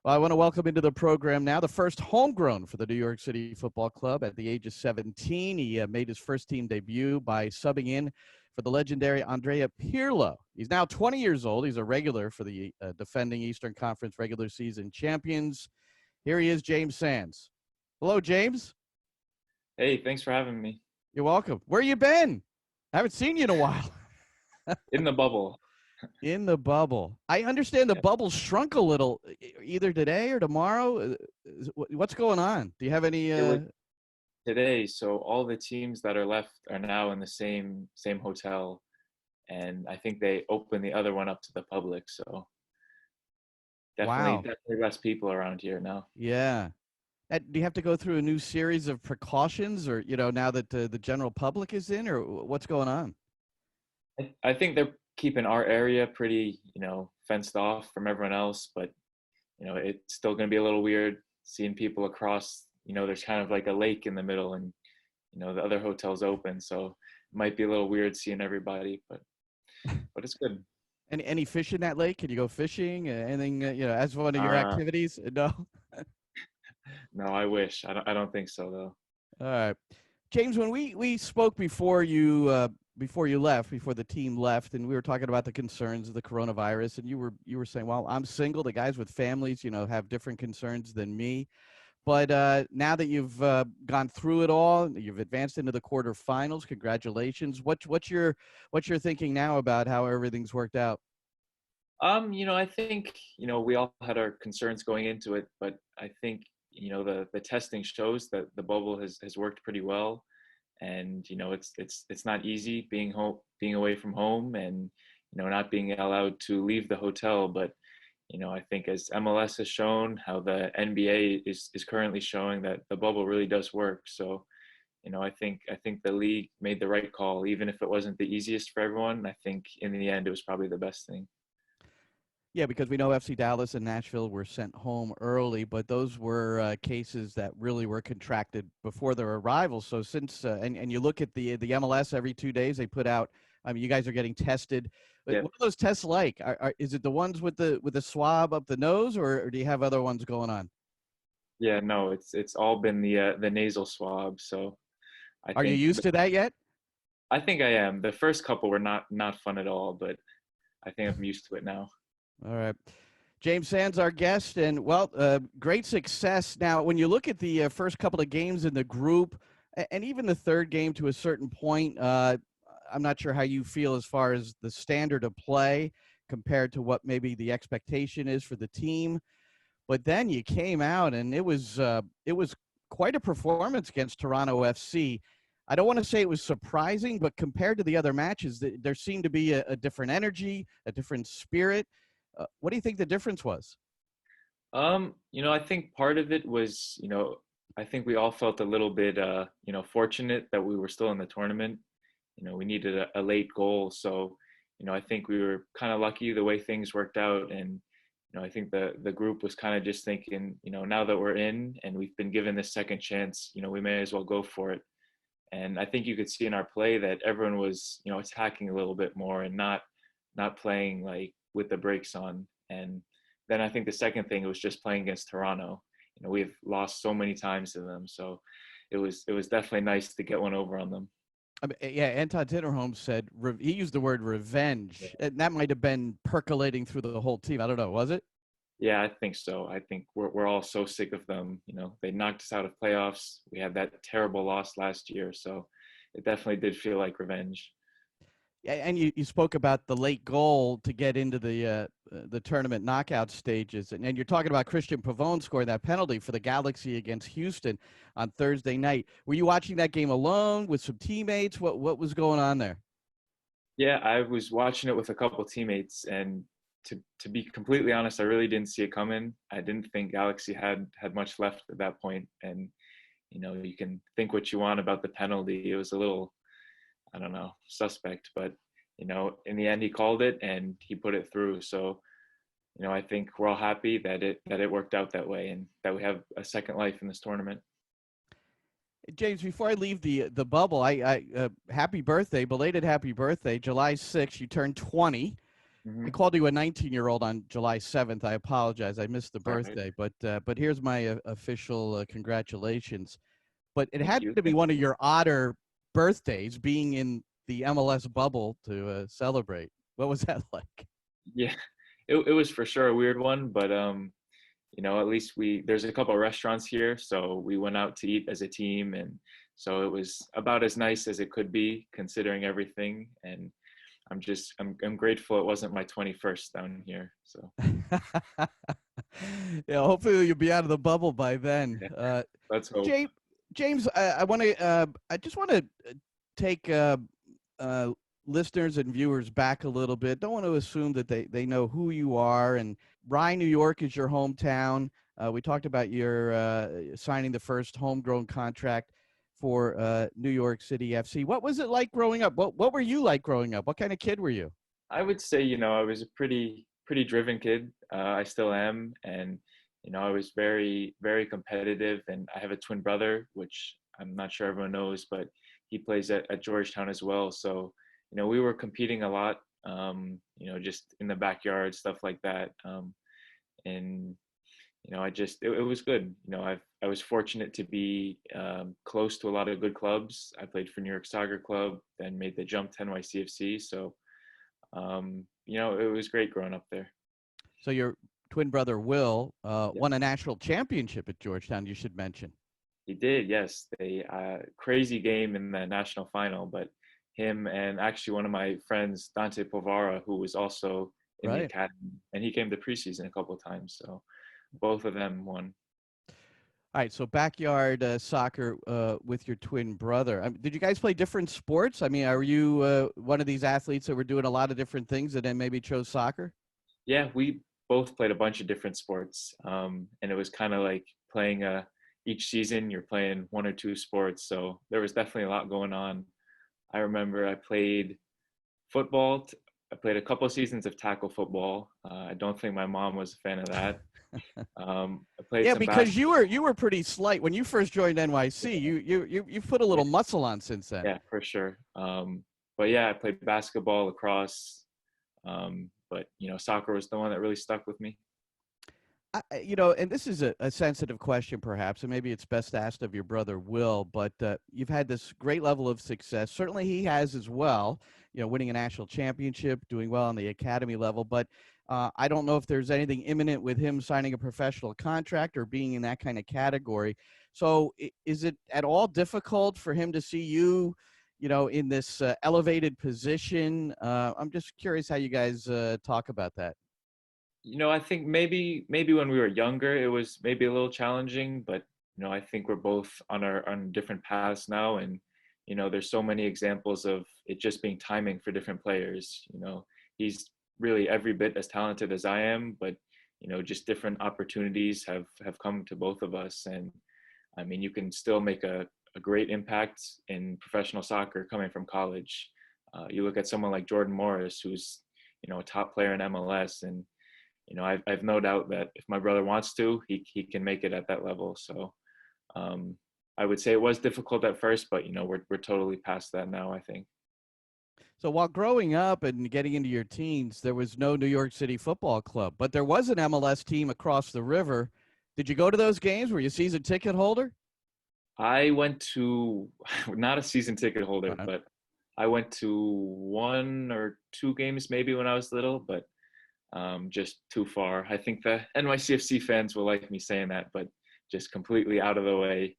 Well, I want to welcome into the program now the first homegrown for the New York City Football Club at the age of 17. He made his first team debut by subbing in for the legendary Andrea Pirlo. He's now 20 years old. He's a regular for the defending Eastern Conference regular season champions. Here he is, James Sands. Hello, James. Hey, thanks for having me. You're welcome. Where you been? I haven't seen you in a while. In the bubble. In the bubble. I understand the bubble shrunk a little either today or tomorrow. What's going on? Do you have any It was today, so all the teams that are left are now in the same hotel, and I think they opened the other one up to the public. So Wow. definitely less people around here now. Yeah. Do you have to go through a new series of precautions, or now that the general public is in, or what's going on? I think they're keeping our area pretty, fenced off from everyone else, but it's still going to be a little weird seeing people across. There's kind of like a lake in the middle, and the other hotel's open, so it might be a little weird seeing everybody, but it's good. Any fish in that lake? Can you go fishing? Anything as one of your Uh, activities? No. no, I wish. I don't think so though. All right, James. When we spoke before you left, before the team left, and we were talking about the concerns of the coronavirus, and you were saying, well, I'm single. The guys with families, have different concerns than me. But now that you've gone through it all, you've advanced into the quarterfinals. Congratulations. What's your thinking now about how everything's worked out? I think, we all had our concerns going into it, but I think, the testing shows that the bubble has worked pretty well. And, it's not easy being away from home and, not being allowed to leave the hotel. But, I think as MLS has shown, how the NBA is currently showing that the bubble really does work. So, I think the league made the right call, even if it wasn't the easiest for everyone. I think in the end, it was probably the best thing. Yeah, because we know FC Dallas and Nashville were sent home early, but those were cases that really were contracted before their arrival. So since and you look at the MLS every 2 days, they put out. I mean, you guys are getting tested. But Yeah. what are those tests like? Is it the ones with the swab up the nose, or do you have other ones going on? Yeah, no, it's all been the nasal swab. So I Are you think used to that yet? I think I am. The first couple were not fun at all, but I think I'm used to it now. All right. James Sands, our guest, and great success. Now, when you look at the first couple of games in the group, and even the third game to a certain point, I'm not sure how you feel as far as the standard of play compared to what maybe the expectation is for the team. But then you came out, and it was quite a performance against Toronto FC. I don't want to say it was surprising, but compared to the other matches, there seemed to be a different energy, a different spirit. What do you think the difference was? I think part of it was, I think we all felt a little bit, fortunate that we were still in the tournament. We needed a late goal, so, I think we were kind of lucky the way things worked out, and I think the group was kind of just thinking, now that we're in and we've been given this second chance, we may as well go for it. And I think you could see in our play that everyone was, attacking a little bit more and not playing like with the brakes on. And then I think the second thing was just playing against Toronto. We've lost so many times to them, so it was definitely nice to get one over on them. I mean, yeah, Anton Tinnerholm said he used the word Yeah. revenge, and that might have been percolating through the whole team. I don't know, was it? Yeah, I think so. I think we're all so sick of them. They knocked us out of playoffs. We had that terrible loss last year, so it definitely did feel like revenge. Yeah, and you spoke about the late goal to get into the tournament knockout stages, and you're talking about Christian Pavone scoring that penalty for the Galaxy against Houston on Thursday night. Were you watching that game alone with some teammates? What was going on there? Yeah, I was watching it with a couple teammates, and to be completely honest, I really didn't see it coming. I didn't think Galaxy had much left at that point, and you can think what you want about the penalty. It was a little, I don't know, suspect, but in the end he called it and he put it through. So, I think we're all happy that it worked out that way and that we have a second life in this tournament. James, before I leave the bubble, I happy birthday, belated happy birthday, July 6th. You turned 20. Hmm. I called you a 19-year-old on July 7th. I apologize. I missed the All right. birthday, but here's my official congratulations. But it Thank had you. to be Thank one of you. your odder birthdays, being in the MLS bubble to celebrate. What was that like? Yeah, it was for sure a weird one, but at least there's a couple of restaurants here, so we went out to eat as a team, and so it was about as nice as it could be considering everything. And I'm grateful it wasn't my 21st down here. So Yeah, hopefully you'll be out of the bubble by then. yeah, let's hope. James, James, I just want to take uh, listeners and viewers back a little bit. Don't want to assume that they know who you are. And Rye, New York is your hometown. We talked about your signing the first homegrown contract for New York City FC. What was it like growing up? What were you like growing up? What kind of kid were you? I would say, I was a pretty driven kid. I still am, and I was very very competitive. And I have a twin brother, which I'm not sure everyone knows, but he plays at Georgetown as well. So we were competing a lot, just in the backyard, stuff like that. And it was good. I was fortunate to be close to a lot of good clubs. I played for New York Soccer Club, then made the jump to NYCFC. So it was great growing up there. So your twin brother Will Yeah, won a national championship at Georgetown. You should mention. he did. Yes, they crazy game in the national final, but him and actually one of my friends, Dante Povara, who was also in the Right. academy, and he came to preseason a couple of times. So both of them won. All right, so backyard soccer with your twin brother. Did you guys play different sports? I mean, are you one of these athletes that were doing a lot of different things and then maybe chose soccer? Yeah, we both played a bunch of different sports, and it was kind of like playing each season you're playing one or two sports. So there was definitely a lot going on. I remember I played football. I played a couple of seasons of tackle football. I don't think my mom was a fan of that. I played Yeah, some because basketball. you were pretty slight when you first joined NYC. You've put a Yeah, little muscle on since then. yeah, for sure. But yeah, I played basketball, lacrosse. But soccer was the one that really stuck with me. And this is a sensitive question, perhaps, and maybe it's best asked of your brother Will. But you've had this great level of success. Certainly, he has as well. Winning a national championship, doing well on the academy level. But I don't know if there's anything imminent with him signing a professional contract or being in that kind of category. So, is it at all difficult for him to see you? In this elevated position. I'm just curious how you guys talk about that. I think maybe when we were younger, it was maybe a little challenging, but I think we're both on different paths now, and there's so many examples of it just being timing for different players. He's really every bit as talented as I am, but just different opportunities have come to both of us. And I mean, you can still make a great impact in professional soccer coming from college. You look at someone like Jordan Morris, who's a top player in MLS, and I've no doubt that if my brother wants to, he can make it at that level. So um, I would say it was difficult at first, but we're totally past that now, I think. So while growing up and getting into your teens, there was no New York City Football Club, but there was an MLS team across the river. Did you go to those games? Were you a season ticket holder? I went to not a season ticket holder, Right. but I went to one or two games maybe when I was little, but just too far. I think the NYCFC fans will like me saying that, but just completely out of the way.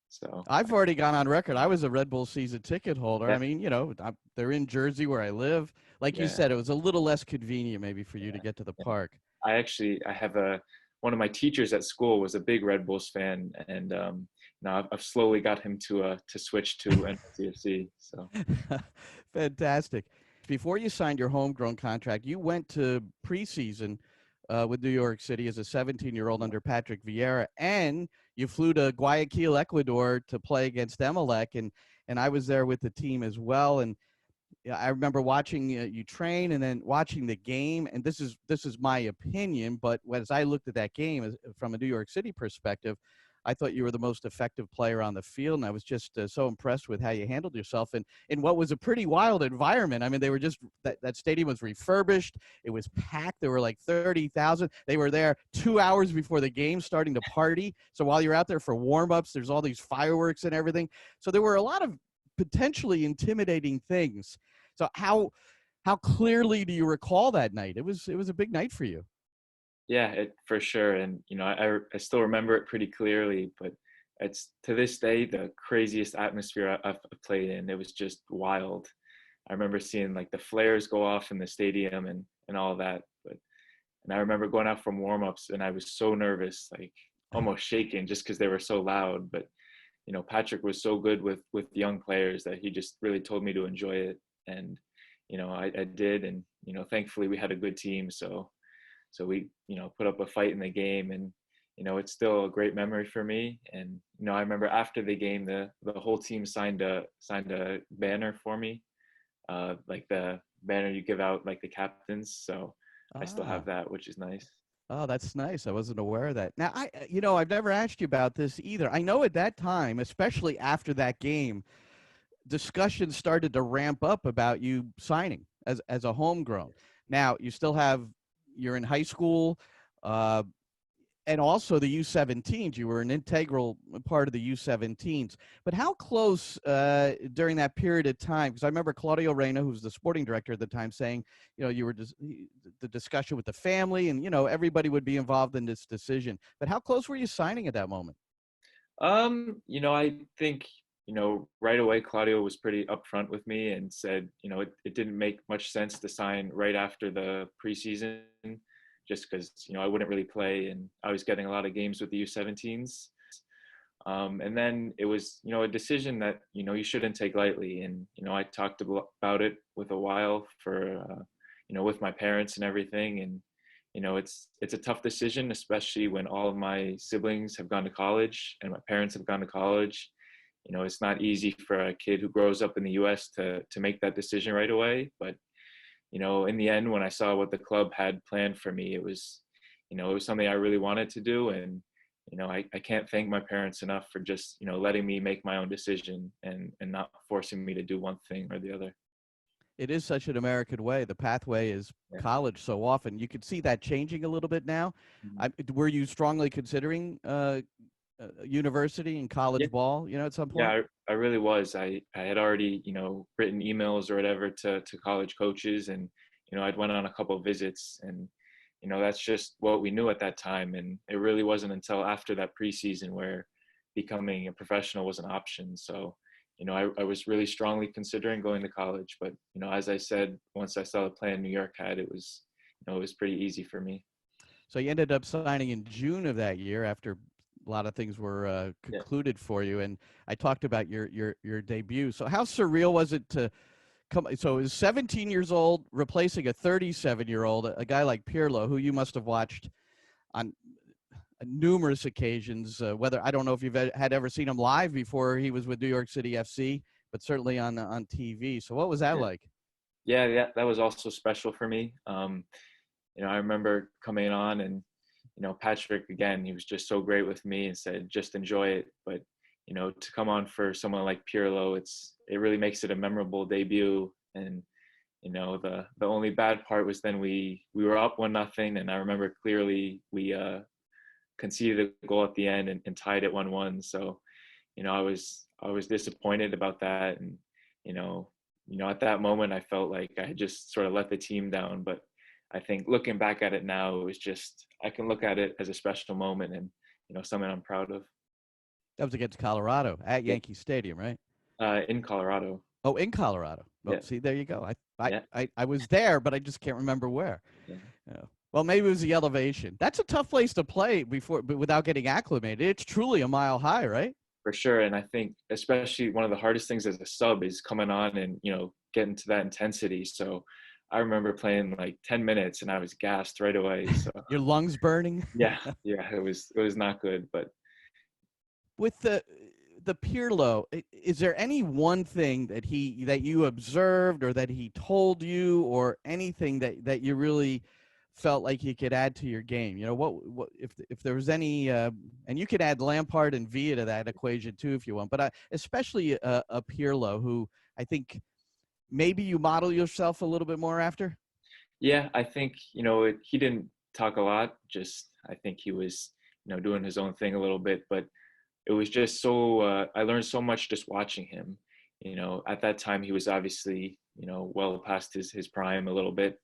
So I've already gone on record. I was a Red Bull season ticket holder. I yeah, mean, they're in Jersey where I live. Like you yeah, said, it was a little less convenient maybe for you to yeah, get to the yeah. park. I have one of my teachers at school was a big Red Bulls fan, and now I've slowly got him to switch to NYCFC. So Fantastic. Before you signed your homegrown contract, you went to preseason with New York City as a 17-year-old under Patrick Vieira, and you flew to Guayaquil, Ecuador, to play against Emelec, and I was there with the team as well. And yeah, I remember watching you train and then watching the game. And this is my opinion, but as I looked at that game from a New York City perspective, I thought you were the most effective player on the field, and I was just so impressed with how you handled yourself and in what was a pretty wild environment. I mean, they were just that stadium was refurbished. It was packed. There were like 30,000. They were there 2 hours before the game, starting to party. So while you're out there for warm-ups, there's all these fireworks and everything. So there were a lot of potentially intimidating things. So how clearly do you recall that night? It was a big night for you. Yeah, for sure. And, I still remember it pretty clearly, but it's to this day the craziest atmosphere I've played in. It was just wild. I remember seeing like the flares go off in the stadium and all that. And I remember going out from warm-ups and I was so nervous, like almost shaking just because they were so loud. But, Patrick was so good with young players that he just really told me to enjoy it. And, I did. And, thankfully we had a good team. So we, put up a fight in the game, and, it's still a great memory for me. And, I remember after the game, the whole team signed a banner for me, like the banner you give out like the captains. So I still Ah. have that, which is nice. Oh, that's nice. I wasn't aware of that. Now, I've never asked you about this either. I know at that time, especially after that game, discussions started to ramp up about you signing as a homegrown. Now, you're in high school, uh, and also the U17s. You were an integral part of the U17s. But how close during that period of time? Because I remember Claudio Reyna, who was the sporting director at the time, saying, you were just the discussion with the family, and everybody would be involved in this decision. But how close were you signing at that moment? I think, right away Claudio was pretty upfront with me and said, it didn't make much sense to sign right after the preseason, just because, I wouldn't really play and I was getting a lot of games with the U17s. And then it was, a decision that, you shouldn't take lightly. And, I talked about it with a while with my parents and everything. And, it's a tough decision, especially when all of my siblings have gone to college and my parents have gone to college. It's not easy for a kid who grows up in the US to make that decision right away. But, in the end, when I saw what the club had planned for me, it was something I really wanted to do. And, I can't thank my parents enough for just, letting me make my own decision and not forcing me to do one thing or the other. It is such an American way. The pathway is Yeah. college so often. You could see that changing a little bit now. Mhm. Were you strongly considering university and Yeah. college ball, at some point? Yeah, I really was. I had already, written emails or whatever to college coaches, and, I'd went on a couple of visits, and, that's just what we knew at that time. And it really wasn't until after that preseason where becoming a professional was an option. So, I was really strongly considering going to college, but, as I said, once I saw the plan New York had, it was pretty easy for me. So you ended up signing in June of that year after a lot of things were Yeah. concluded for you. And I talked about your debut. So how surreal was it to come? So it was 17 years old, replacing a 37-year-old, a guy like Pierlo, who you must have watched on numerous occasions. Whether I don't know if you've had ever seen him live before he was with New York City FC, but certainly on TV. So what was that Yeah. like? Yeah, that was also special for me. I remember coming on and, Patrick, again, he was just so great with me and said, just enjoy it. But, to come on for someone like Pierlo, it really makes it a memorable debut. And, the only bad part was then we were up 1-0. And I remember clearly we conceded a goal at the end and tied it 1-1. So, I was disappointed about that. And, at that moment, I felt like I had just sort of let the team down. But I think looking back at it now, it was just, I can look at it as a special moment and, something I'm proud of. That was against Colorado at Yeah. Yankee Stadium, right? In Colorado. Oh, in Colorado. Well, Yeah. see, there you go. Yeah. I was there, but I just can't remember where. Yeah. Yeah. Well, maybe it was the elevation. That's a tough place to play but without getting acclimated. It's truly a mile high, right? For sure. And I think especially one of the hardest things as a sub is coming on and, getting to that intensity. So I remember playing like 10 minutes and I was gassed right away. So Your lungs burning. yeah, it was not good, but With the Pierlo, is there any one thing that you observed or that he told you or anything that you really felt like you could add to your game? You know, what if there was any, and you could add Lampard and Villa to that equation too if you want, but especially a Pirlo, who I think maybe you model yourself a little bit more after. Yeah, I think, he didn't talk a lot. Just, I think he was, doing his own thing a little bit, but it was just so, I learned so much just watching him. At that time, he was obviously, well past his prime a little bit.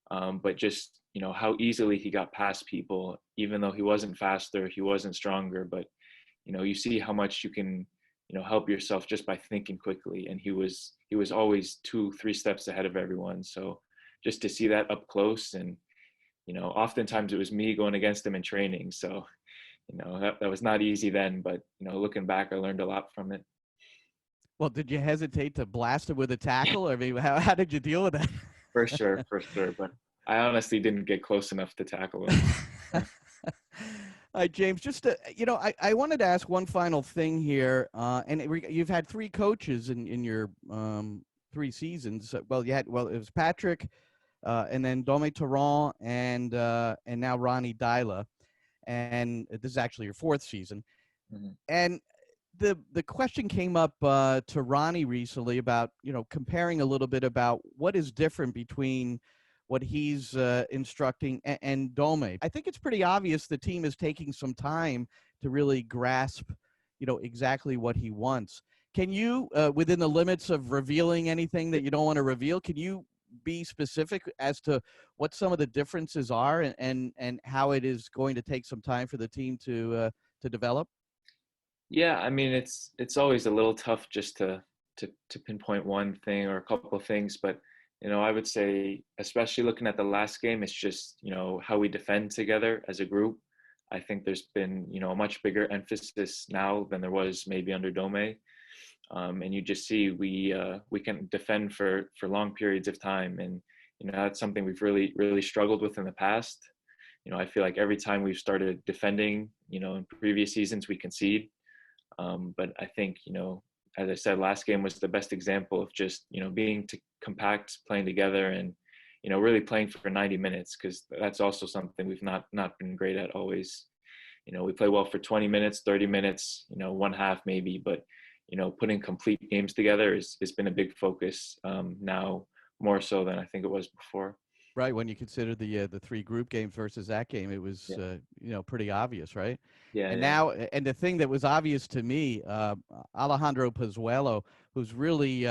But just, how easily he got past people, even though he wasn't faster, he wasn't stronger, but, you see how much you can, help yourself just by thinking quickly. And he was always 2, 3 steps ahead of everyone. So just to see that up close, and, oftentimes it was me going against him in training. So, that was not easy then, but, looking back, I learned a lot from it. Well, did you hesitate to blast him with a tackle? I mean, how did you deal with that? For sure, for sure. But I honestly didn't get close enough to tackle him. All right, James, just I wanted to ask one final thing here. You've had three coaches in your 3 seasons. It was Patrick, and then Dome Torrent, and now Ronnie Dyla, and this is actually your fourth season. Mhm. And the question came up to Ronnie recently about comparing a little bit about what is different between what he's instructing and Dome. I think it's pretty obvious the team is taking some time to really grasp exactly what he wants. Can you, within the limits of revealing anything that you don't want to reveal, can you be specific as to what some of the differences are, and how it is going to take some time for the team to develop? Yeah, I mean, it's always a little tough just to pinpoint one thing or a couple of things, but I would say, especially looking at the last game, it's just how we defend together as a group. I think there's been a much bigger emphasis now than there was maybe under Dome, and you just see we can defend for long periods of time, and that's something we've really struggled with in the past. I feel like every time we've started defending, in previous seasons we concede. But I think, as I said, last game was the best example of just, being compact, playing together, and, really playing for 90 minutes, because that's also something we've not been great at always. We play well for 20 minutes, 30 minutes, one half maybe, but, putting complete games together has been a big focus now, more so than I think it was before. Right, when you consider the three group games versus that game, it was Yeah, pretty obvious, right? yeah, And yeah. now, and the thing that was obvious to me, Alejandro Pozuelo, who's really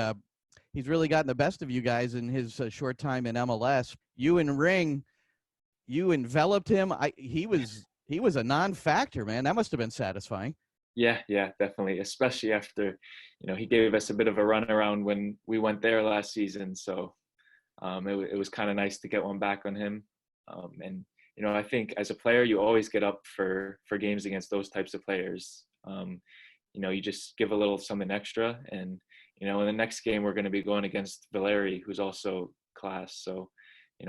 he's really gotten the best of you guys in his short time in MLS. You and Ring, you enveloped him. He was a non-factor, man. That must have been satisfying. Yeah, yeah, definitely. Especially after, he gave us a bit of a runaround when we went there last season. So it was kind of nice to get one back on him. And I think as a player, you always get up for games against those types of players. You just give a little something extra, and in the next game we're going to be going against Valeri, who's also class. So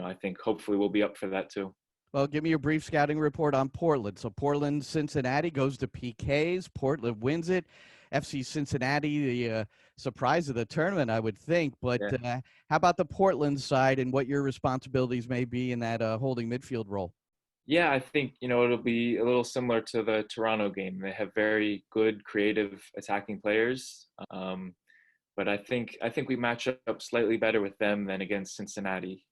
I think hopefully we'll be up for that too. Well, give me a brief scouting report on Portland. So Portland, Cincinnati goes to PKs. Portland wins it. FC Cincinnati, the surprise of the tournament, I would think. But Yeah. how about the Portland side and what your responsibilities may be in that holding midfield role? Yeah, I think it'll be a little similar to the Toronto game. They have very good, creative attacking players, but I think we match up slightly better with them than against Cincinnati.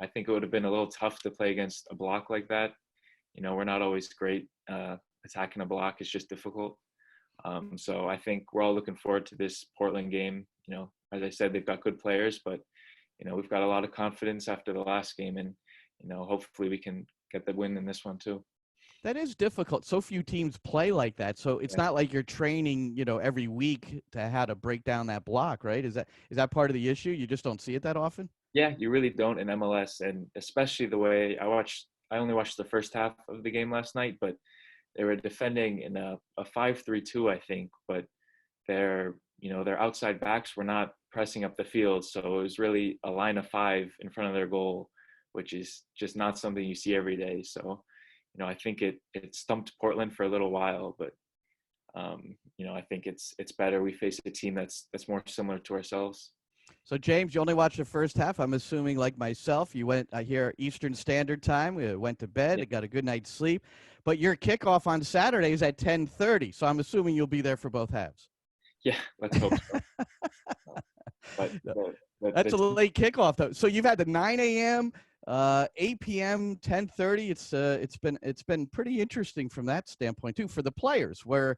I think it would have been a little tough to play against a block like that. We're not always great attacking a block; it's just difficult. So I think we're all looking forward to this Portland game. As I said, they've got good players, but we've got a lot of confidence after the last game, and hopefully we can get the win in this one too. That is difficult. So few teams play like that. So it's Yeah. not like you're training, every week to how to break down that block, right? Is that part of the issue? You just don't see it that often? Yeah, you really don't in MLS, and especially the way I watched. I only watched the first half of the game last night, but they were defending in a 5-3-2, I think, but their outside backs were not pressing up the field, so it was really a line of five in front of their goal, which is just not something you see every day. So, I think it stumped Portland for a little while, but I think it's better we face a team that's more similar to ourselves. So, James, you only watched the first half. I'm assuming, like myself, you went, I hear Eastern Standard Time, went to bed, Yeah, got a good night's sleep. But your kickoff on Saturday is at 10:30. So I'm assuming you'll be there for both halves. yeah. Let's hope so. But That's the a team, late kickoff, though. So you've had the 9 a.m., 8 p.m., 10:30. It's been pretty interesting from that standpoint too for the players, where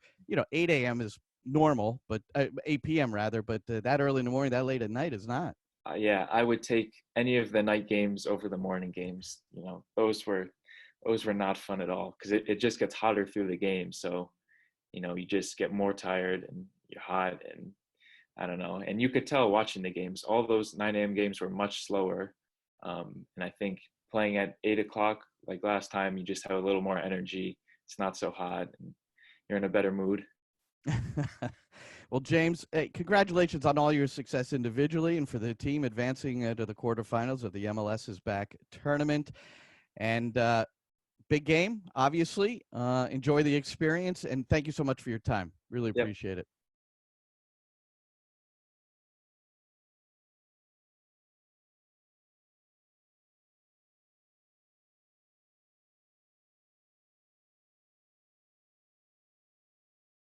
8 a.m. is normal, but 8 p.m. rather, but that early in the morning, that late at night is not. yeah, I would take any of the night games over the morning games. Those were not fun at all because it just gets hotter through the game. So you just get more tired and you're hot and I don't know. And you could tell watching the games, all those 9 a.m. games were much slower. And I think playing at 8 o'clock, like last time, you just have a little more energy. It's not so hot and you're in a better mood. Well, James, hey, congratulations on all your success individually and for the team advancing to the quarterfinals of the MLS's back tournament. And big game, obviously. Enjoy the experience, and thank you so much for your time. Really Yep. appreciate it.